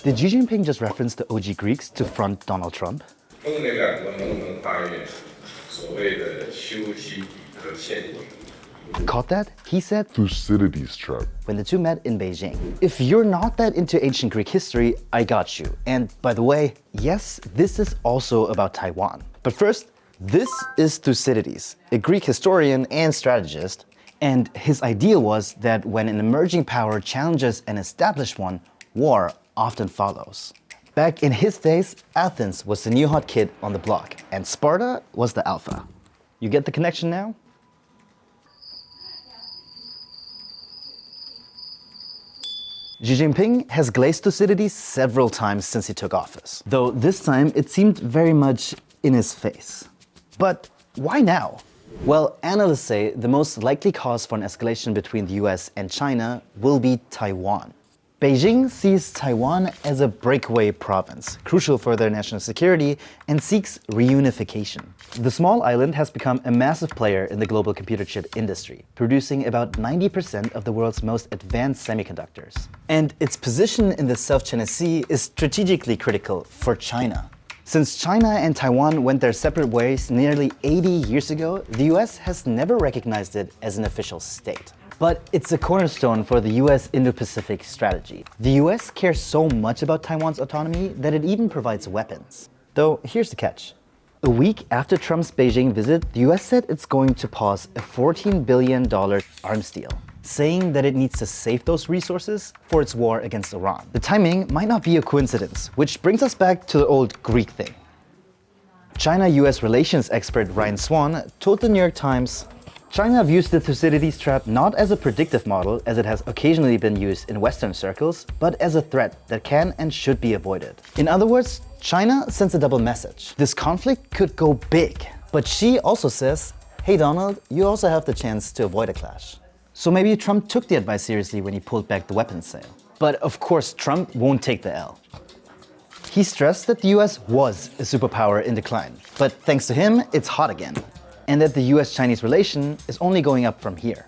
Did Xi Jinping just reference the OG Greeks to front Donald Trump? Caught that? He said Thucydides Trap. when the two met in Beijing. If you're not that into ancient Greek history, I got you. And by the way, yes, this is also about Taiwan. But first, this is Thucydides, a Greek historian and strategist. And his idea was that when an emerging power challenges an established one, war often follows. Back in his days, Athens was the new hot kid on the block, and Sparta was the alpha. You get the connection now? Xi Jinping has glazed Thucydides several times since he took office, though this time it seemed very much in his face. But why now? Well, analysts say the most likely cause for an escalation between the US and China will be Taiwan. Beijing sees Taiwan as a breakaway province, crucial for their national security, and seeks reunification. The small island has become a massive player in the global computer chip industry, producing about 90% of the world's most advanced semiconductors. And its position in the South China Sea is strategically critical for China. Since China and Taiwan went their separate ways nearly 80 years ago, the US has never recognized it as an official state. But it's a cornerstone for the US Indo-Pacific strategy. The US cares so much about Taiwan's autonomy that it even provides weapons. Though here's the catch. A week after Trump's Beijing visit, the US said it's going to pause a $14 billion arms deal, saying that it needs to save those resources for its war against Iran. The timing might not be a coincidence, which brings us back to the old Greek thing. China-US relations expert Ryan Swan told the New York Times, China views the Thucydides trap not as a predictive model, as it has occasionally been used in Western circles, but as a threat that can and should be avoided. In other words, China sends a double message. This conflict could go big. But Xi also says, hey Donald, you also have the chance to avoid a clash. So maybe Trump took the advice seriously when he pulled back the weapons sale. But of course, Trump won't take the L. He stressed that the US was a superpower in decline, but thanks to him, it's hot again. And that the US-Chinese relation is only going up from here.